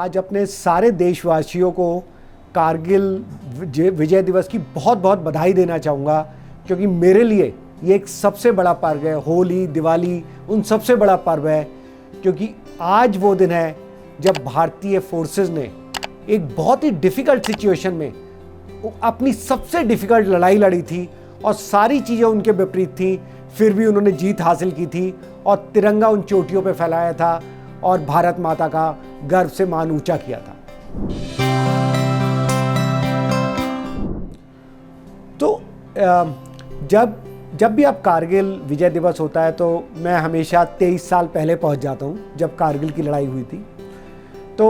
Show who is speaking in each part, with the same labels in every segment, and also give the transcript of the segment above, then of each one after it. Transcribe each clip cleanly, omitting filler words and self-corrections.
Speaker 1: आज अपने सारे देशवासियों को कारगिल विजय दिवस की बहुत बहुत बधाई देना चाहूँगा, क्योंकि मेरे लिए ये एक सबसे बड़ा पर्व है। होली, दिवाली उन सबसे बड़ा पर्व है, क्योंकि आज वो दिन है जब भारतीय फोर्सेस ने एक बहुत ही डिफ़िकल्ट सिचुएशन में अपनी सबसे डिफ़िकल्ट लड़ाई लड़ी थी और सारी चीज़ें उनके विपरीत थी, फिर भी उन्होंने जीत हासिल की थी और तिरंगा उन चोटियों पे फैलाया था और भारत माता का गर्व से मान ऊंचा किया था। तो जब भी आप कारगिल विजय दिवस होता है तो मैं हमेशा 23 साल पहले पहुंच जाता हूं, जब कारगिल की लड़ाई हुई थी। तो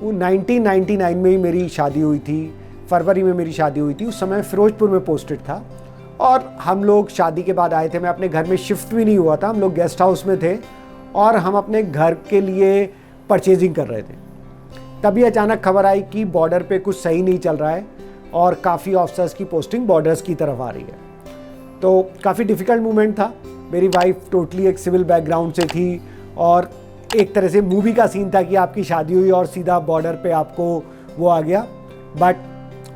Speaker 1: 1999 में ही मेरी शादी हुई थी, फरवरी में मेरी शादी हुई थी। उस समय फिरोजपुर में पोस्टेड था और हम लोग शादी के बाद आए थे। मैं अपने घर में शिफ्ट भी नहीं हुआ था, हम लोग गेस्ट हाउस में थे और हम अपने घर के लिए परचेजिंग कर रहे थे। तभी अचानक खबर आई कि बॉर्डर पे कुछ सही नहीं चल रहा है और काफ़ी ऑफिसर्स की पोस्टिंग बॉर्डर्स की तरफ आ रही है। तो काफ़ी डिफ़िकल्ट मोमेंट था। मेरी वाइफ टोटली एक सिविल बैकग्राउंड से थी और एक तरह से मूवी का सीन था कि आपकी शादी हुई और सीधा बॉर्डर पे आपको वो आ गया। बट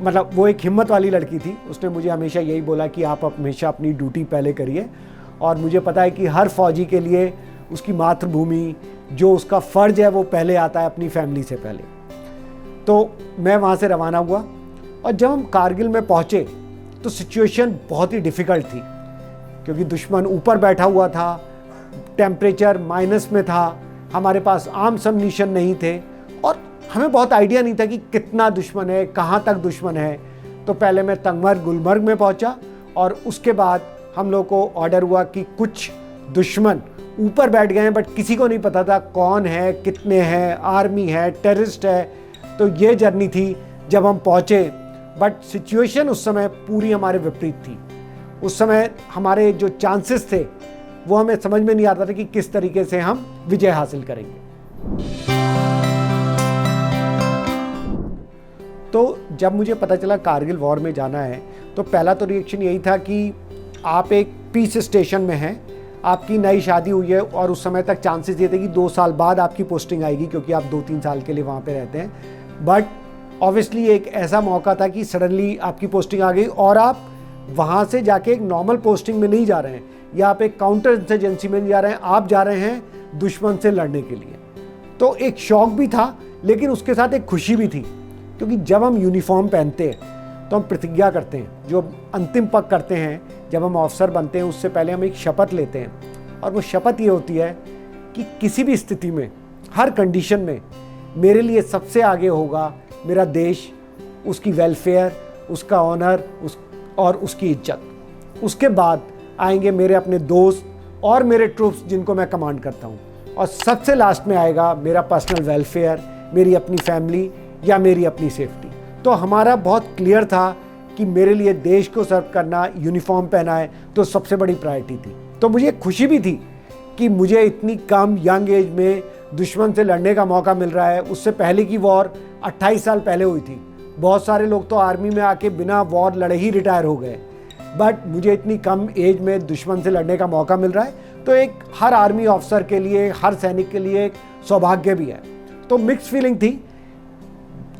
Speaker 1: मतलब वो एक हिम्मत वाली लड़की थी, उसने मुझे हमेशा यही बोला कि आप हमेशा अपनी ड्यूटी पहले करिए। और मुझे पता है कि हर फौजी के लिए उसकी मातृभूमि, जो उसका फ़र्ज है, वो पहले आता है अपनी फैमिली से पहले। तो मैं वहाँ से रवाना हुआ और जब हम कारगिल में पहुँचे तो सिचुएशन बहुत ही डिफ़िकल्ट थी, क्योंकि दुश्मन ऊपर बैठा हुआ था, टेम्परेचर माइनस में था, हमारे पास आर्म्स अम्यूनिशन नहीं थे और हमें बहुत आइडिया नहीं था कि कितना दुश्मन है, कहाँ तक दुश्मन है। तो पहले मैं तंगमर्ग गुलमर्ग में पहुँचा और उसके बाद हम लोग को ऑर्डर हुआ कि कुछ दुश्मन ऊपर बैठ गए हैं, बट किसी को नहीं पता था कौन है, कितने हैं, आर्मी है, टेररिस्ट है। तो ये जर्नी थी जब हम पहुँचे। बट सिचुएशन उस समय पूरी हमारे विपरीत थी। उस समय हमारे जो चांसेस थे वो हमें समझ में नहीं आता था कि किस तरीके से हम विजय हासिल करेंगे। तो जब मुझे पता चला कारगिल वॉर में जाना है तो पहला तो रिएक्शन यही था कि आप एक पीस स्टेशन में हैं, आपकी नई शादी हुई है और उस समय तक चांसेस ये थे कि 2 साल बाद आपकी पोस्टिंग आएगी, क्योंकि आप 2-3 साल के लिए वहाँ पे रहते हैं। बट ऑब्वियसली एक ऐसा मौका था कि सडनली आपकी पोस्टिंग आ गई और आप वहाँ से जाके एक नॉर्मल पोस्टिंग में नहीं जा रहे हैं या आप एक काउंटर इंसर्जेंसी में नहीं जा रहे हैं, आप जा रहे हैं दुश्मन से लड़ने के लिए। तो एक शौक भी था, लेकिन उसके साथ एक खुशी भी थी, क्योंकि जब हम यूनिफॉर्म पहनते हैं तो हम प्रतिज्ञा करते हैं, जो अंतिम पग करते हैं जब हम ऑफिसर बनते हैं, उससे पहले हम एक शपथ लेते हैं। और वो शपथ ये होती है कि किसी भी स्थिति में, हर कंडीशन में मेरे लिए सबसे आगे होगा मेरा देश, उसकी वेलफेयर, उसका ऑनर और उसकी इज्जत। उसके बाद आएंगे मेरे अपने दोस्त और मेरे ट्रूप्स जिनको मैं कमांड करता हूँ, और सबसे लास्ट में आएगा मेरा पर्सनल वेलफेयर, मेरी अपनी फैमिली या मेरी अपनी सेफ्टी। तो हमारा बहुत क्लियर था कि मेरे लिए देश को सर्व करना, यूनिफॉर्म पहना है तो सबसे बड़ी प्रायोरिटी थी। तो मुझे खुशी भी थी कि मुझे इतनी कम यंग एज में दुश्मन से लड़ने का मौका मिल रहा है। उससे पहले की वॉर 28 साल पहले हुई थी। बहुत सारे लोग तो आर्मी में आके बिना वॉर लड़े ही रिटायर हो गए, बट मुझे इतनी कम एज में दुश्मन से लड़ने का मौका मिल रहा है। तो एक हर आर्मी ऑफिसर के लिए, हर सैनिक के लिए एक सौभाग्य भी है। तो मिक्स फीलिंग थी,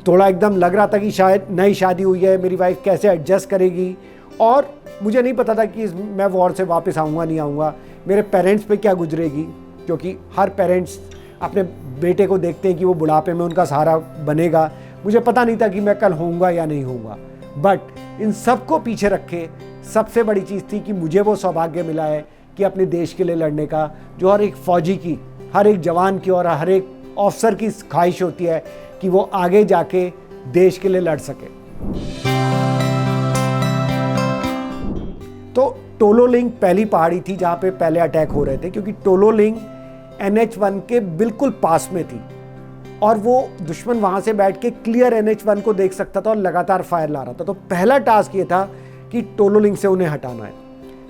Speaker 1: थोड़ा एकदम लग रहा था कि शायद नई शादी हुई है, मेरी वाइफ कैसे एडजस्ट करेगी, और मुझे नहीं पता था कि मैं वॉर से वापस आऊँगा नहीं आऊँगा, मेरे पेरेंट्स पे क्या गुजरेगी, क्योंकि हर पेरेंट्स अपने बेटे को देखते हैं कि वो बुढ़ापे में उनका सहारा बनेगा। मुझे पता नहीं था कि मैं कल होऊंगा या नहीं होऊंगा, बट इन सब को पीछे रखे सबसे बड़ी चीज़ थी कि मुझे वो सौभाग्य मिला है कि अपने देश के लिए लड़ने का, जो हर एक फौजी की, हर एक जवान की और हर एक ऑफिसर की ख्वाहिश होती है कि वो आगे जाके देश के लिए लड़ सके। तो टोलोलिंग पहली पहाड़ी थी जहाँ पे पहले अटैक हो रहे थे, क्योंकि टोलोलिंग NH1 के बिल्कुल पास में थी और वो दुश्मन वहाँ से बैठ के क्लियर NH1 को देख सकता था और लगातार फायर ला रहा था। तो पहला टास्क ये था कि टोलोलिंग से उन्हें हटाना है।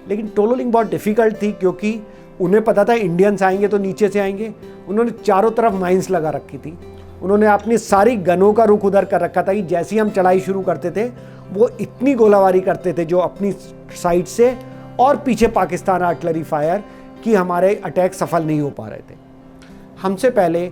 Speaker 1: लेकिन टोलोलिंग बहुत डिफ़िकल्ट थी, क्योंकि उन्हें पता था इंडियंस आएंगे तो नीचे से आएंगे। उन्होंने चारों तरफ माइंस लगा रखी थी। उन्होंने अपनी सारी गनों का रुख उधर कर रखा था कि जैसे ही हम चढ़ाई शुरू करते थे वो इतनी गोलाबारी करते थे जो अपनी साइड से और पीछे पाकिस्तान आर्टिलरी फायर कि हमारे अटैक सफल नहीं हो पा रहे थे। हमसे पहले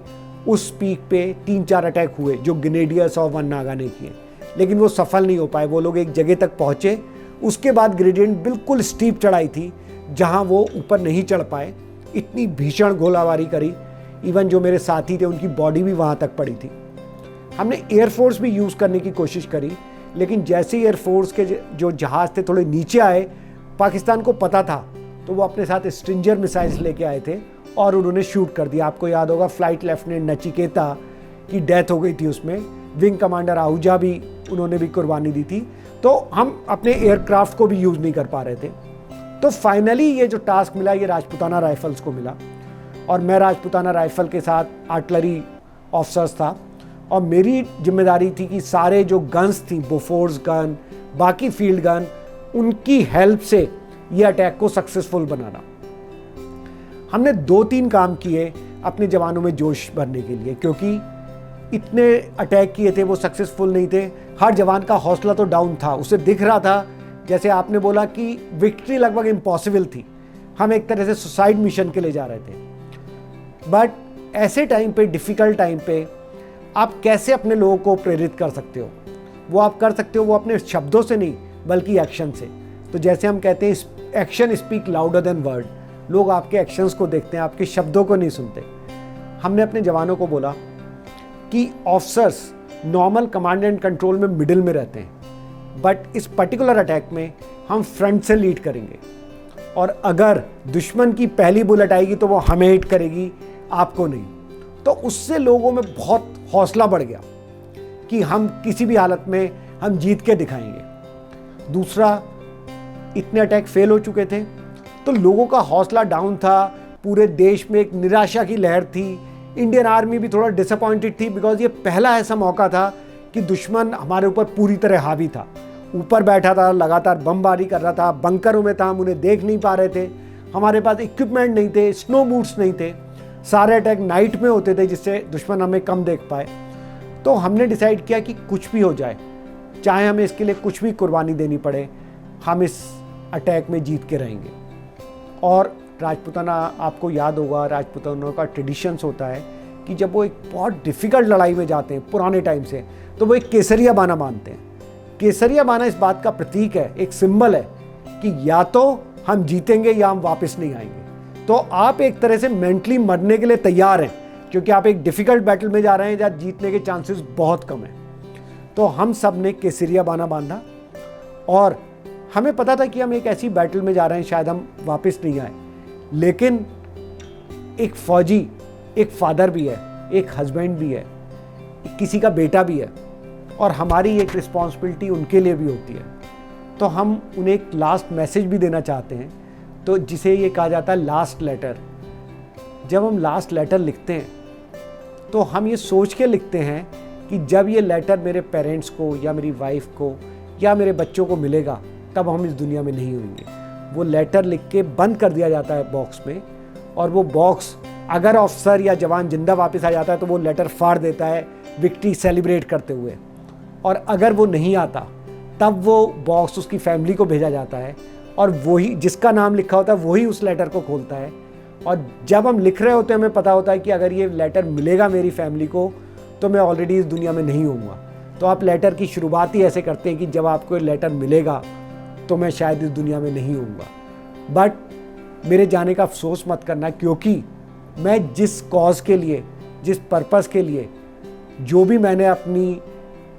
Speaker 1: उस पीक पे 3-4 अटैक हुए जो ग्रेनेडियर्स और वन नागा ने किए, लेकिन वो सफल नहीं हो पाए। वो लोग एक जगह तक पहुँचे, उसके बाद ग्रेडियंट बिल्कुल स्टीप चढ़ाई थी जहाँ वो ऊपर नहीं चढ़ पाए। इतनी भीषण गोलाबारी करी, इवन जो मेरे साथी थे उनकी बॉडी भी वहाँ तक पड़ी थी। हमने एयरफोर्स भी यूज़ करने की कोशिश करी, लेकिन जैसे ही एयरफोर्स के जो जहाज़ थे थोड़े नीचे आए, पाकिस्तान को पता था, तो वो अपने साथ स्ट्रिंजर मिसाइल्स लेके आए थे और उन्होंने शूट कर दिया। आपको याद होगा फ्लाइट लेफ्टिनेंट नचिकेता की डेथ हो गई थी उसमें, विंग कमांडर आहूजा भी उन्होंने भी कुर्बानी दी थी। तो हम अपने एयरक्राफ्ट को भी यूज़ नहीं कर पा रहे थे। तो फाइनली ये जो टास्क मिला ये राजपूताना राइफल्स को मिला, और मैं राजपूताना राइफल के साथ आर्टिलरी ऑफिसर्स था, और मेरी जिम्मेदारी थी कि सारे जो गन्स थी, बोफोर्स गन, बाकी फील्ड गन, उनकी हेल्प से ये अटैक को सक्सेसफुल बनाना। हमने 2-3 काम किए अपने जवानों में जोश भरने के लिए, क्योंकि इतने अटैक किए थे वो सक्सेसफुल नहीं थे। हर जवान का हौसला तो डाउन था, उसे दिख रहा था, जैसे आपने बोला कि विक्ट्री लगभग इम्पॉसिबल थी। हम एक तरह से सुसाइड मिशन के लिए जा रहे थे। बट ऐसे टाइम पे, डिफ़िकल्ट टाइम पे, आप कैसे अपने लोगों को प्रेरित कर सकते हो? वो आप कर सकते हो वो अपने शब्दों से नहीं, बल्कि एक्शन से। तो जैसे हम कहते हैं, action speak louder than word. लोग आपके एक्शंस को देखते हैं, आपके शब्दों को नहीं सुनते। हमने अपने जवानों को बोला कि officers normal command and control में मिडिल में रहते हैं, बट इस पर्टिकुलर अटैक में हम फ्रंट से लीड करेंगे, और अगर दुश्मन की पहली बुलेट आएगी तो वो हमें हिट करेगी, आपको नहीं। तो उससे लोगों में बहुत हौसला बढ़ गया कि हम किसी भी हालत में हम जीत के दिखाएंगे। दूसरा, इतने अटैक फेल हो चुके थे तो लोगों का हौसला डाउन था, पूरे देश में एक निराशा की लहर थी। इंडियन आर्मी भी थोड़ा डिसअपॉइंटेड थी, बिकॉज ये पहला ऐसा मौका था कि दुश्मन हमारे ऊपर पूरी तरह हावी था, ऊपर बैठा था, लगातार बमबारी कर रहा था, बंकरों में था, हम उन्हें देख नहीं पा रहे थे, हमारे पास इक्विपमेंट नहीं थे, स्नो बूट्स नहीं थे, सारे अटैक नाइट में होते थे जिससे दुश्मन हमें कम देख पाए। तो हमने डिसाइड किया कि कुछ भी हो जाए, चाहे हमें इसके लिए कुछ भी कुर्बानी देनी पड़े, हम इस अटैक में जीत के रहेंगे। और राजपूताना, आपको याद होगा, राजपूताना का ट्रेडिशंस होता है कि जब वो एक बहुत डिफ़िकल्ट लड़ाई में जाते हैं पुराने टाइम से, तो वो एक केसरिया बाना बांधते हैं। केसरिया बाना इस बात का प्रतीक है, एक सिंबल है कि या तो हम जीतेंगे या हम वापस नहीं आएंगे। तो आप एक तरह से मेंटली मरने के लिए तैयार हैं, क्योंकि आप एक डिफ़िकल्ट बैटल में जा रहे हैं जहाँ जीतने के चांसेस बहुत कम हैं। तो हम सब ने केसरिया बाना बांधा, और हमें पता था कि हम एक ऐसी बैटल में जा रहे हैं शायद हम वापस नहीं आए, लेकिन एक फौजी, एक फादर भी है, एक हस्बैंड भी है, किसी का बेटा भी है, और हमारी एक रिस्पॉन्सिबिलिटी उनके लिए भी होती है। तो हम उन्हें एक लास्ट मैसेज भी देना चाहते हैं, तो जिसे ये कहा जाता है लास्ट लेटर। जब हम लास्ट लेटर लिखते हैं तो हम ये सोच के लिखते हैं कि जब ये लेटर मेरे पेरेंट्स को या मेरी वाइफ को या मेरे बच्चों को मिलेगा तब हम इस दुनिया में नहीं होंगे। वो लेटर लिख के बंद कर दिया जाता है बॉक्स में, और वो बॉक्स अगर ऑफिसर या जवान जिंदा वापस आ जाता है तो वो लेटर फाड़ देता है विक्ट्री सेलिब्रेट करते हुए, और अगर वो नहीं आता तब वो बॉक्स उसकी फैमिली को भेजा जाता है, और वही जिसका नाम लिखा होता है वही उस लेटर को खोलता है। और जब हम लिख रहे होते हैं हमें पता होता है कि अगर ये लेटर मिलेगा मेरी फैमिली को तो मैं ऑलरेडी इस दुनिया में नहीं होऊंगा। तो आप लेटर की शुरुआत ही ऐसे करते हैं कि जब आपको ये लेटर मिलेगा तो मैं शायद इस दुनिया में नहीं होऊंगा, बट मेरे जाने का अफसोस मत करना, क्योंकि मैं जिस कॉज के लिए, जिस पर्पस के लिए, जो भी मैंने अपनी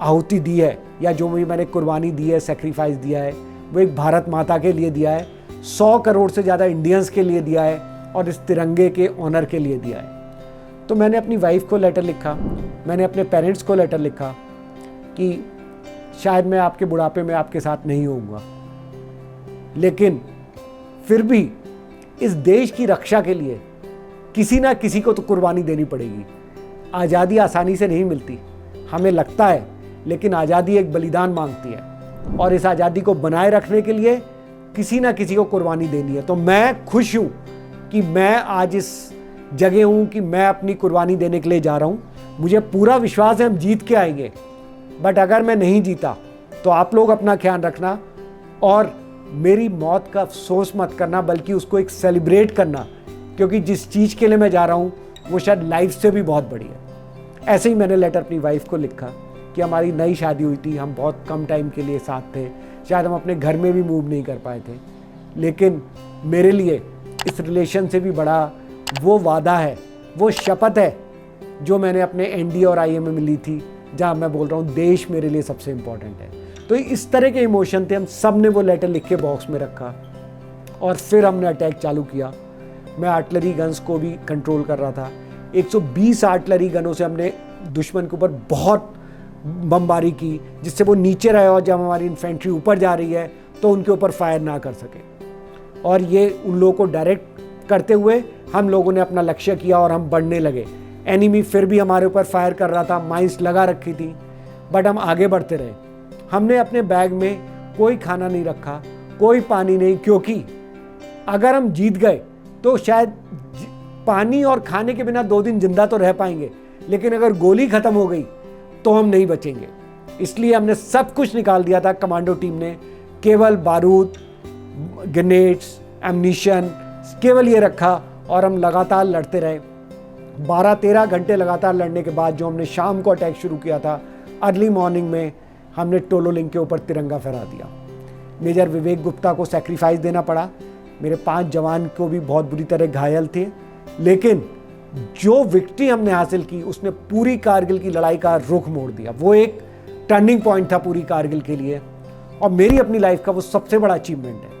Speaker 1: आहुति दी है या जो भी मैंने कुर्बानी दी है, सेक्रीफाइस दिया है, वो एक भारत माता के लिए दिया है, 100 करोड़ से ज़्यादा इंडियंस के लिए दिया है, और इस तिरंगे के ऑनर के लिए दिया है। तो मैंने अपनी वाइफ को लेटर लिखा, मैंने अपने पेरेंट्स को लेटर लिखा कि शायद मैं आपके बुढ़ापे में आपके साथ नहीं होऊंगा, लेकिन फिर भी इस देश की रक्षा के लिए किसी ना किसी को तो कुर्बानी देनी पड़ेगी। आज़ादी आसानी से नहीं मिलती, हमें लगता है, लेकिन आज़ादी एक बलिदान मांगती है, और इस आज़ादी को बनाए रखने के लिए किसी ना किसी को कुर्बानी देनी है। तो मैं खुश हूँ कि मैं आज इस जगह हूँ कि मैं अपनी कुर्बानी देने के लिए जा रहा हूँ। मुझे पूरा विश्वास है हम जीत के आएंगे, बट अगर मैं नहीं जीता तो आप लोग अपना ख्याल रखना, और मेरी मौत का अफसोस मत करना, बल्कि उसको एक सेलिब्रेट करना, क्योंकि जिस चीज़ के लिए मैं जा रहा हूँ वो शायद लाइफ से भी बहुत बड़ी है। ऐसे ही मैंने लेटर अपनी वाइफ को लिखा कि हमारी नई शादी हुई थी, हम बहुत कम टाइम के लिए साथ थे, शायद हम अपने घर में भी मूव नहीं कर पाए थे, लेकिन मेरे लिए इस रिलेशन से भी बड़ा वो वादा है, वो शपथ है जो मैंने अपने एनडीए और आईएम में ली थी, जहाँ मैं बोल रहा हूँ देश मेरे लिए सबसे इम्पॉर्टेंट है। तो इस तरह के इमोशन थे, हम सब ने वो लेटर लिख के बॉक्स में रखा और फिर हमने अटैक चालू किया। मैं आर्टिलरी गन्स को भी कंट्रोल कर रहा था। 120 आर्टिलरी गनों से हमने दुश्मन के ऊपर बहुत बमबारी की, जिससे वो नीचे रहे और जब हमारी इन्फेंट्री ऊपर जा रही है तो उनके ऊपर फायर ना कर सके। और ये उन लोगों को डायरेक्ट करते हुए हम लोगों ने अपना लक्ष्य किया और हम बढ़ने लगे। एनिमी फिर भी हमारे ऊपर फायर कर रहा था, माइंस लगा रखी थी, बट हम आगे बढ़ते रहे। हमने अपने बैग में कोई खाना नहीं रखा, कोई पानी नहीं, क्योंकि अगर हम जीत गए तो शायद पानी और खाने के बिना 2 दिन जिंदा तो रह पाएंगे, लेकिन अगर गोली खत्म हो गई तो हम नहीं बचेंगे। इसलिए हमने सब कुछ निकाल दिया था। कमांडो टीम ने केवल बारूद, ग्रेनेड्स, एम्यूनिशन केवल ये रखा और हम लगातार लड़ते रहे। 12-13 घंटे लगातार लड़ने के बाद जो हमने शाम को अटैक शुरू किया था, अर्ली मॉर्निंग में हमने टोलोलिंग के ऊपर तिरंगा फहरा दिया। मेजर विवेक गुप्ता को सैक्रिफाइस देना पड़ा, मेरे 5 जवान को भी बहुत बुरी तरह घायल थे, लेकिन जो विक्ट्री हमने हासिल की उसने पूरी कारगिल की लड़ाई का रुख मोड़ दिया। वो एक टर्निंग पॉइंट था पूरी कारगिल के लिए और मेरी अपनी लाइफ का वो सबसे बड़ा अचीवमेंट है।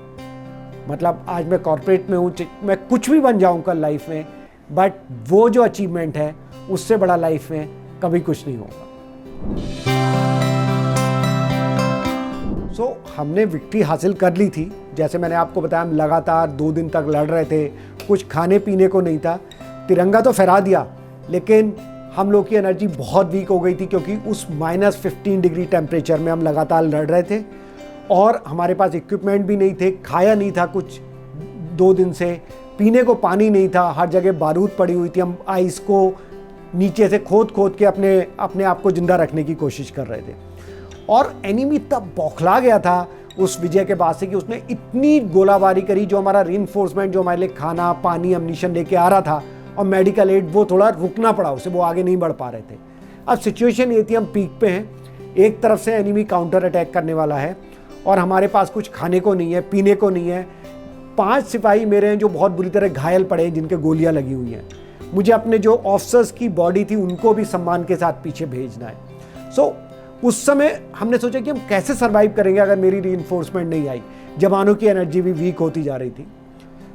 Speaker 1: मतलब आज मैं कॉर्पोरेट में हूँ, मैं कुछ भी बन जाऊँ कल लाइफ में, बट वो जो अचीवमेंट है उससे बड़ा लाइफ में कभी कुछ नहीं होगा। हमने विक्ट्री हासिल कर ली थी। जैसे मैंने आपको बताया, हम लगातार 2 दिन तक लड़ रहे थे, कुछ खाने पीने को नहीं था। तिरंगा तो फहरा दिया, लेकिन हम लोग की एनर्जी बहुत वीक हो गई थी, क्योंकि उस -15 डिग्री टेम्परेचर में हम लगातार लड़ रहे थे और हमारे पास इक्विपमेंट भी नहीं थे, खाया नहीं था कुछ 2 दिन से, पीने को पानी नहीं था, हर जगह बारूद पड़ी हुई थी। हम आइस को नीचे से खोद के अपने आप को जिंदा रखने की कोशिश कर रहे थे। और एनिमी तब बौखला गया था उस विजय के बाद से कि उसने इतनी गोलाबारी करी, जो हमारा रीइंफोर्समेंट जो हमारे लिए खाना, पानी, अम्यूनिशन लेके आ रहा था और मेडिकल एड, वो थोड़ा रुकना पड़ा उसे, वो आगे नहीं बढ़ पा रहे थे। अब सिचुएशन ये थी, हम पीक पे हैं, एक तरफ से एनिमी काउंटर अटैक करने वाला है और हमारे पास कुछ खाने को नहीं है, पीने को नहीं है। 5 सिपाही मेरे हैं जो बहुत बुरी तरह घायल पड़े हैं, जिनके गोलियां लगी हुई हैं। मुझे अपने जो ऑफिसर्स की बॉडी थी उनको भी सम्मान के साथ पीछे भेजना है। उस समय हमने सोचा कि हम कैसे सर्वाइव करेंगे अगर मेरी रीइंफोर्समेंट नहीं आई। जवानों की एनर्जी भी वीक होती जा रही थी।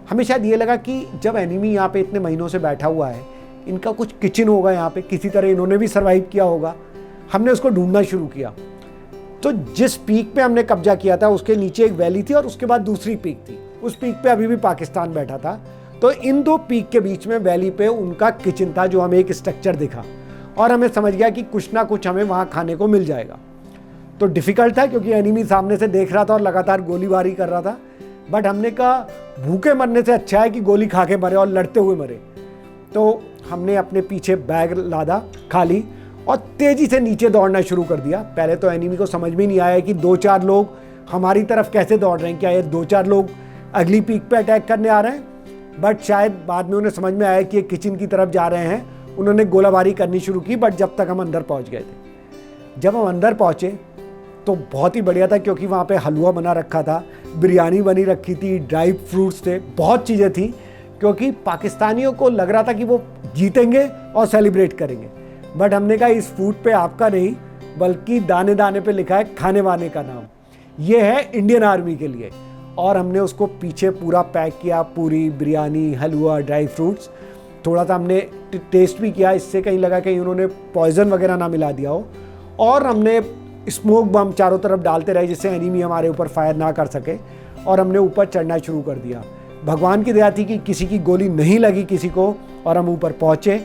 Speaker 1: हमें शायद ये लगा कि जब एनिमी यहाँ पे इतने महीनों से बैठा हुआ है, इनका कुछ किचन होगा यहाँ पे, किसी तरह इन्होंने भी सर्वाइव किया होगा। हमने उसको ढूंढना शुरू किया। तो जिस पीक पे हमने कब्जा किया था उसके नीचे एक वैली थी और उसके बाद दूसरी पीक थी। उस पीक पे अभी भी पाकिस्तान बैठा था। तो इन 2 पीक के बीच में वैली पे उनका किचन था, जो हमें एक स्ट्रक्चर दिखा और हमें समझ गया कि कुछ ना कुछ हमें वहाँ खाने को मिल जाएगा। तो डिफ़िकल्ट था, क्योंकि एनिमी सामने से देख रहा था और लगातार गोलीबारी कर रहा था, बट हमने कहा भूखे मरने से अच्छा है कि गोली खा के मरे और लड़ते हुए मरे। तो हमने अपने पीछे बैग लादा खाली और तेज़ी से नीचे दौड़ना शुरू कर दिया। पहले तो एनिमी को समझ में नहीं आया कि 2-4 लोग हमारी तरफ कैसे दौड़ रहे हैं, क्या ये 2-4 लोग अगली पीक पे अटैक करने आ रहे हैं। बट शायद बाद में उन्हें समझ में आया कि ये किचन की तरफ जा रहे हैं। उन्होंने गोलाबारी करनी शुरू की, बट जब तक हम अंदर पहुंच गए थे। जब हम अंदर पहुंचे तो बहुत ही बढ़िया था, क्योंकि वहाँ पे हलवा बना रखा था, बिरयानी बनी रखी थी, ड्राई फ्रूट्स थे, बहुत चीज़ें थी, क्योंकि पाकिस्तानियों को लग रहा था कि वो जीतेंगे और सेलिब्रेट करेंगे। बट हमने कहा इस फूड पे आपका नहीं, बल्कि दाने दाने पे लिखा है खाने वाने का नाम, ये है इंडियन आर्मी के लिए। और हमने उसको पीछे पूरा पैक किया, पूरी बिरयानी, हलवा, ड्राई फ्रूट्स। थोड़ा सा हमने टेस्ट भी किया, इससे कहीं लगा कहीं उन्होंने पॉइजन वगैरह ना मिला दिया हो। और हमने स्मोक बम चारों तरफ डालते रहे, जिससे एनिमी हमारे ऊपर फायर ना कर सके। और हमने ऊपर चढ़ना शुरू कर दिया। भगवान की दया थी कि किसी की गोली नहीं लगी किसी को, और हम ऊपर पहुँचे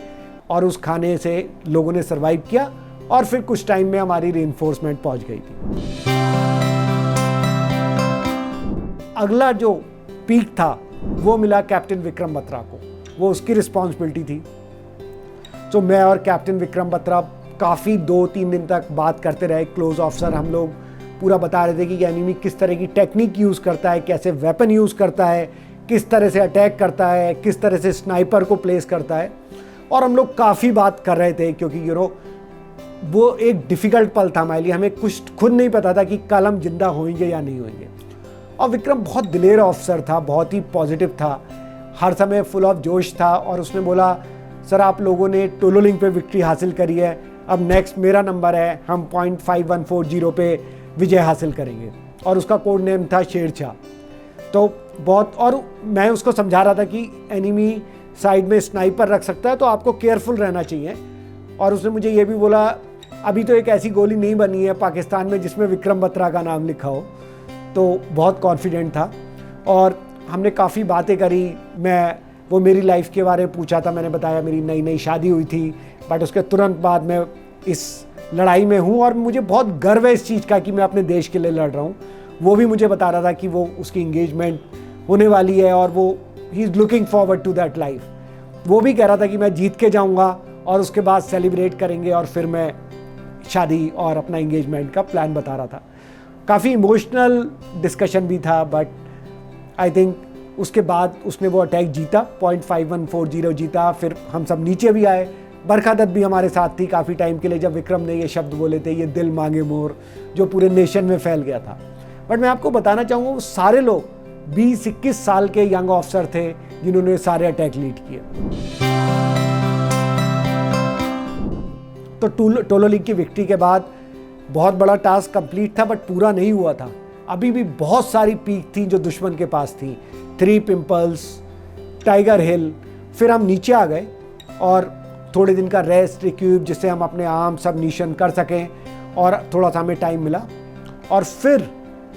Speaker 1: और उस खाने से लोगों ने सर्वाइव किया। और फिर कुछ टाइम में हमारी रीइंफोर्समेंट पहुँच गई थी। अगला जो पीक था वो मिला कैप्टन विक्रम बत्रा को, वो उसकी रिस्पॉन्सिबिलिटी थी। तो मैं और कैप्टन विक्रम बत्रा काफ़ी 2-3 दिन तक बात करते रहे। क्लोज ऑफिसर हम लोग पूरा बता रहे थे कि एनिमी किस तरह की टेक्निक यूज़ करता है, कैसे वेपन यूज़ करता है, किस तरह से अटैक करता है, किस तरह से स्नाइपर को प्लेस करता है। और हम लोग काफ़ी बात कर रहे थे, क्योंकि वो एक डिफ़िकल्ट पल था हमारे लिए। हमें कुछ खुद नहीं पता था कि कल हम जिंदा होंगे या नहीं होंगे। और विक्रम बहुत दिलेर ऑफिसर था, बहुत ही पॉजिटिव था, हर समय फुल ऑफ जोश था। और उसने बोला, सर आप लोगों ने टोलोलिंक पे विक्ट्री हासिल करी है, अब नेक्स्ट मेरा नंबर है, हम 0.5140 पे विजय हासिल करेंगे। और उसका कोड नेम था शेरशाह। तो बहुत, और मैं उसको समझा रहा था कि एनिमी साइड में स्नाइपर रख सकता है, तो आपको केयरफुल रहना चाहिए। और उसने मुझे ये भी बोला, अभी तो एक ऐसी गोली नहीं बनी है पाकिस्तान में जिसमें विक्रम बत्रा का नाम लिखा हो। तो बहुत कॉन्फिडेंट था और हमने काफ़ी बातें करी। वो मेरी लाइफ के बारे में पूछा था, मैंने बताया मेरी नई नई शादी हुई थी, बट उसके तुरंत बाद मैं इस लड़ाई में हूँ और मुझे बहुत गर्व है इस चीज़ का कि मैं अपने देश के लिए लड़ रहा हूँ। वो भी मुझे बता रहा था कि वो उसकी इंगेजमेंट होने वाली है और वो ही is looking forward to that life. वो भी कह रहा था कि मैं जीत के जाऊँगा और उसके बाद सेलिब्रेट करेंगे, और फिर मैं शादी और अपना इंगेजमेंट का प्लान बता रहा था। काफ़ी इमोशनल डिस्कशन भी था, बट आई थिंक उसके बाद उसने वो अटैक जीता, 0.5140 जीता। फिर हम सब नीचे भी आए, बरखा दत्त भी हमारे साथ थी काफ़ी टाइम के लिए, जब विक्रम ने ये शब्द बोले थे, ये दिल मांगे मोर, जो पूरे नेशन में फैल गया था। बट मैं आपको बताना चाहूँगा, वो सारे लोग 20-21 साल के यंग ऑफिसर थे जिन्होंने सारे अटैक लीड किए। तो टोलोलिंक की विक्ट्री के बाद बहुत बड़ा टास्क कंप्लीट था, बट पूरा नहीं हुआ था। अभी भी बहुत सारी पीक थी जो दुश्मन के पास थी, 3 पिंपल्स, टाइगर हिल। फिर हम नीचे आ गए और थोड़े दिन का रेस्ट रिक्यूब, जिससे हम अपने आर्म सबमिशन कर सकें और थोड़ा सा हमें टाइम मिला। और फिर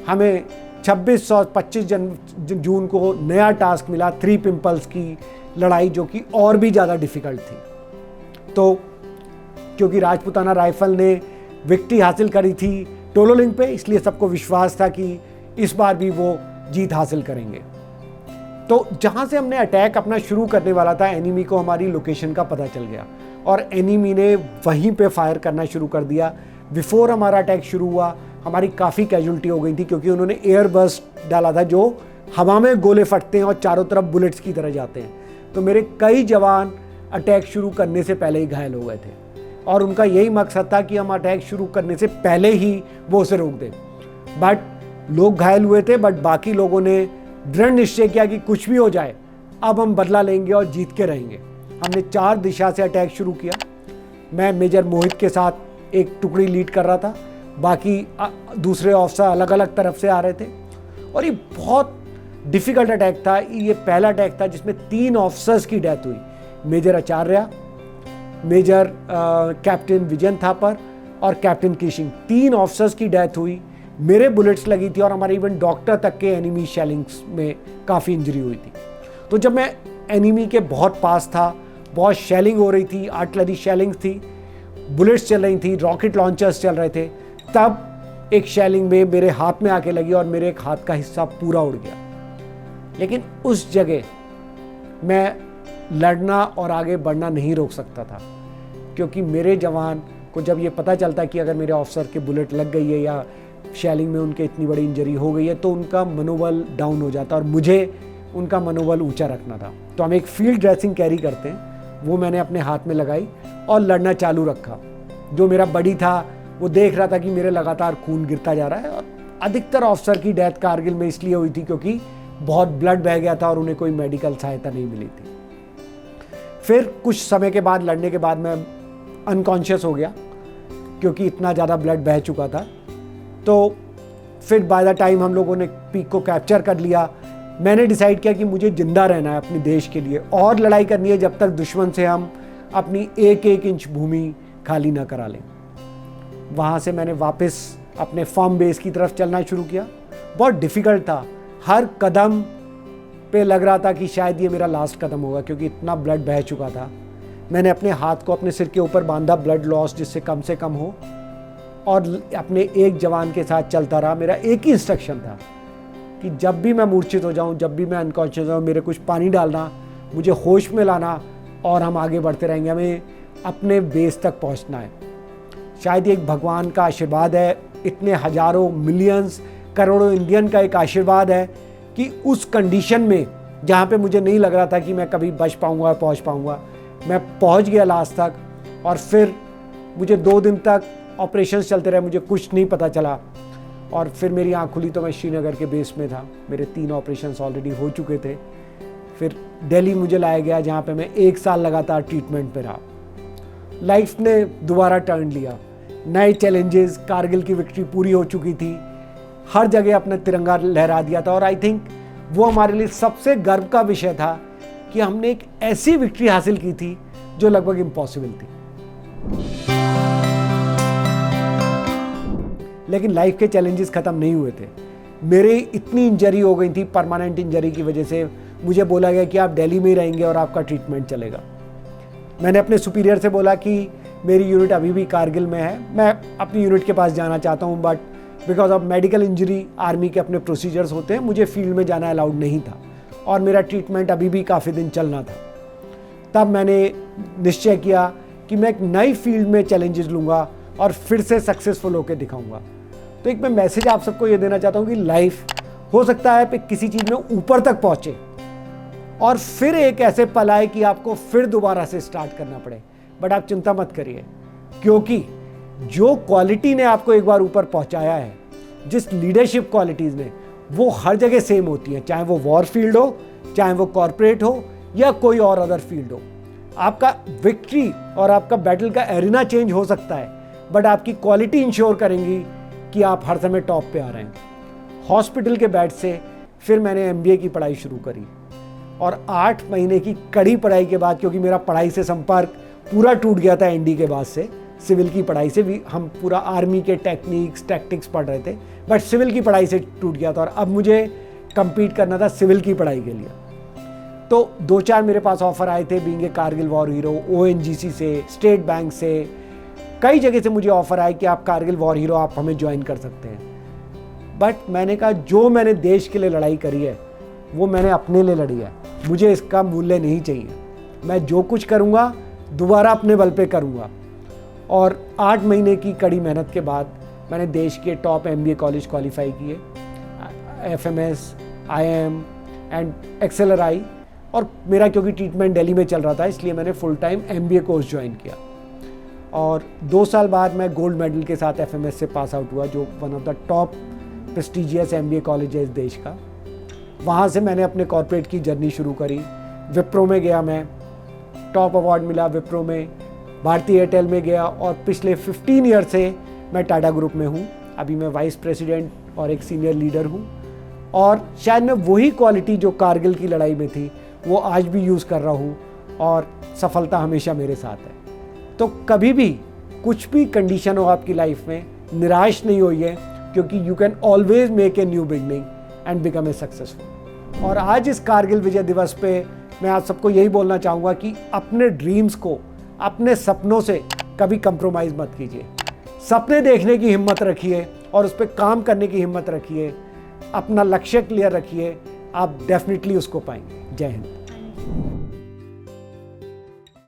Speaker 1: हमें 26 और 25 जून को नया टास्क मिला, 3 पिंपल्स की लड़ाई, जो कि और भी ज़्यादा डिफ़िकल्ट थी। तो क्योंकि राजपूताना राइफल ने विक्ट्री हासिल करी थी टोलोलिंक पे, इसलिए सबको विश्वास था कि इस बार भी वो जीत हासिल करेंगे। तो जहाँ से हमने अटैक अपना शुरू करने वाला था, एनिमी को हमारी लोकेशन का पता चल गया और एनिमी ने वहीं पे फायर करना शुरू कर दिया। बिफोर हमारा अटैक शुरू हुआ, हमारी काफ़ी कैजुअल्टी हो गई थी, क्योंकि उन्होंने एयर बर्स्ट डाला था, जो हवा में गोले फटते हैं और चारों तरफ बुलेट्स की तरह जाते हैं। तो मेरे कई जवान अटैक शुरू करने से पहले ही घायल हो गए थे और उनका यही मकसद था कि हम अटैक शुरू करने से पहले ही वो उसे रोक दें। बट लोग घायल हुए थे, बट बाकी लोगों ने दृढ़ निश्चय किया कि कुछ भी हो जाए, अब हम बदला लेंगे और जीत के रहेंगे। हमने 4 दिशा से अटैक शुरू किया। मैं मेजर मोहित के साथ एक टुकड़ी लीड कर रहा था, बाकी दूसरे ऑफिसर अलग अलग तरफ से आ रहे थे और ये बहुत डिफ़िकल्ट अटैक था। ये पहला अटैक था जिसमें 3 ऑफिसर्स की डेथ हुई, मेजर आचार्य, मेजर कैप्टन विजयन थापर और कैप्टन किशिंग। 3 ऑफिसर्स की डेथ हुई, मेरे बुलेट्स लगी थी और हमारे इवन डॉक्टर तक के एनिमी शेलिंग्स में काफ़ी इंजरी हुई थी। तो जब मैं एनिमी के बहुत पास था, बहुत शेलिंग हो रही थी, आर्टिलरी शेलिंग थी, बुलेट्स चल रही थी, रॉकेट लॉन्चर्स चल रहे थे, तब एक शेलिंग में मेरे हाथ में आके लगी और मेरे एक हाथ का हिस्सा पूरा उड़ गया। लेकिन उस जगह मैं लड़ना और आगे बढ़ना नहीं रोक सकता था, क्योंकि मेरे जवान को जब ये पता चलता कि अगर मेरे ऑफिसर के बुलेट लग गई है या शेलिंग में उनके इतनी बड़ी इंजरी हो गई है, तो उनका मनोबल डाउन हो जाता और मुझे उनका मनोबल ऊंचा रखना था। तो हम एक फील्ड ड्रेसिंग कैरी करते हैं, वो मैंने अपने हाथ में लगाई और लड़ना चालू रखा। जो मेरा बड़ी था वो देख रहा था कि मेरे लगातार खून गिरता जा रहा है और अधिकतर ऑफिसर की डेथ कारगिल में इसलिए हुई थी क्योंकि बहुत ब्लड बह गया था और उन्हें कोई मेडिकल सहायता नहीं मिली थी। फिर कुछ समय के बाद, लड़ने के बाद, मैं अनकॉन्शियस हो गया क्योंकि इतना ज़्यादा ब्लड बह चुका था। तो फिर बाय द टाइम हम लोगों ने पीक को कैप्चर कर लिया, मैंने डिसाइड किया कि मुझे ज़िंदा रहना है अपने देश के लिए और लड़ाई करनी है जब तक दुश्मन से हम अपनी एक एक इंच भूमि खाली ना करा लें। वहाँ से मैंने वापस अपने फॉर्म बेस की तरफ चलना शुरू किया। बहुत डिफ़िकल्ट था, हर कदम पे लग रहा था कि शायद ये मेरा लास्ट कदम होगा क्योंकि इतना ब्लड बह चुका था। मैंने अपने हाथ को अपने सिर के ऊपर बांधा, ब्लड लॉस जिससे कम से कम हो, और अपने एक जवान के साथ चलता रहा। मेरा एक ही इंस्ट्रक्शन था कि जब भी मैं मूर्छित हो जाऊं, जब भी मैं अनकॉन्शियस हूँ, मेरे कुछ पानी डालना, मुझे होश में लाना और हम आगे बढ़ते रहेंगे। हमें अपने बेस तक पहुंचना है। शायद ये एक भगवान का आशीर्वाद है, इतने हजारों मिलियंस करोड़ों इंडियन का एक आशीर्वाद है कि उस कंडीशन में जहाँ पे मुझे नहीं लग रहा था कि मैं कभी बच पाऊँगा, पहुँच पाऊँगा, मैं पहुंच गया लास्ट तक, और फिर मुझे 2 दिन तक ऑपरेशंस चलते रहे, मुझे कुछ नहीं पता चला। और फिर मेरी आँख खुली तो मैं श्रीनगर के बेस में था, मेरे 3 ऑपरेशंस ऑलरेडी हो चुके थे। फिर दिल्ली मुझे लाया गया, जहाँ पे मैं 1 साल लगातार ट्रीटमेंट पे रहा। लाइफ ने दोबारा टर्न लिया, नए चैलेंजेस, कारगिल की विक्ट्री पूरी हो चुकी थी, हर जगह अपना तिरंगा लहरा दिया था। और आई थिंक वो हमारे लिए सबसे गर्व का विषय था कि हमने एक ऐसी विक्ट्री हासिल की थी जो लगभग इम्पॉसिबल थी। लेकिन लाइफ के चैलेंजेस ख़त्म नहीं हुए थे। मेरे इतनी इंजरी हो गई थी, परमानेंट इंजरी की वजह से मुझे बोला गया कि आप दिल्ली में ही रहेंगे और आपका ट्रीटमेंट चलेगा। मैंने अपने सुपीरियर से बोला कि मेरी यूनिट अभी भी कारगिल में है, मैं अपनी यूनिट के पास जाना चाहता हूँ, but because of medical injury army के अपने प्रोसीजर्स होते हैं, मुझे फील्ड में जाना अलाउड नहीं था और मेरा ट्रीटमेंट अभी भी काफ़ी दिन चलना था। तब मैंने निश्चय किया कि मैं एक नई फील्ड में चैलेंजेस लूँगा और फिर से सक्सेसफुल होकर दिखाऊंगा। तो एक मैं मैसेज आप सबको ये देना चाहता हूँ कि लाइफ हो सकता है कि किसी चीज़ में ऊपर तक पहुँचे और फिर एक ऐसे पल आए कि आपको फिर दोबारा से स्टार्ट करना पड़े, बट आप चिंता मत करिए, क्योंकि जो क्वालिटी ने आपको एक बार ऊपर पहुंचाया है, जिस लीडरशिप क्वालिटीज़ ने, वो हर जगह सेम होती हैं, चाहे वो वॉर फील्ड हो, चाहे वो कॉरपोरेट हो या कोई और अदर फील्ड हो। आपका विक्ट्री और आपका बैटल का एरिना चेंज हो सकता है, बट आपकी क्वालिटी इंश्योर करेंगी कि आप हर समय टॉप पे आ रहे हैं। हॉस्पिटल के बेड से फिर मैंने MBA की पढ़ाई शुरू करी और 8 महीने की कड़ी पढ़ाई के बाद, क्योंकि मेरा पढ़ाई से संपर्क पूरा टूट गया था ND के बाद से, सिविल की पढ़ाई से भी हम पूरा आर्मी के टैक्टिक्स पढ़ रहे थे, बट सिविल की पढ़ाई से टूट गया था और अब मुझे compete करना था सिविल की पढ़ाई के लिए। तो 2-4 मेरे पास ऑफर आए थे, being a Kargil war hero, ONGC से, स्टेट बैंक से, कई जगह से मुझे ऑफर आए कि आप कारगिल वॉर हीरो, आप हमें ज्वाइन कर सकते हैं। बट मैंने कहा जो मैंने देश के लिए लड़ाई करी है वो मैंने अपने लिए लड़ी है, मुझे इसका मूल्य नहीं चाहिए। मैं जो कुछ करूँगा दोबारा अपने बल पे करूँगा। और 8 महीने की कड़ी मेहनत के बाद मैंने देश के टॉप MBA कॉलेज क्वालिफाई किए, FMS, IIM एंड XLRI। और मेरा क्योंकि ट्रीटमेंट दिल्ली में चल रहा था, इसलिए मैंने full time MBA course join किया और 2 साल बाद मैं गोल्ड मेडल के साथ FMS से पास आउट हुआ, जो one of the top prestigious MBA college है इस देश का। वहाँ से मैंने अपने कॉर्पोरेट की जर्नी शुरू करी। विप्रो में गया, मैं टॉप अवार्ड मिला विप्रो में, भारतीय एयरटेल में गया और पिछले 15 ईयर से मैं टाटा ग्रुप में हूँ। अभी मैं वाइस प्रेसिडेंट और एक सीनियर लीडर हूँ और शायद मैं वही क्वालिटी जो कारगिल की लड़ाई में थी वो आज भी यूज़ कर रहा हूँ और सफलता हमेशा मेरे साथ है। तो कभी भी कुछ भी कंडीशन हो आपकी लाइफ में, निराश नहीं होइए, क्योंकि you can always make a new beginning and become a successful. और आज इस कारगिल विजय दिवस पे मैं आप सबको यही बोलना चाहूँगा कि अपने ड्रीम्स को, अपने सपनों से कभी कंप्रोमाइज़ मत कीजिए। सपने देखने की हिम्मत रखिए और उस पर काम करने की हिम्मत रखिए, अपना लक्ष्य क्लियर रखिए, आप डेफिनेटली उसको पाएंगे। जय हिंद।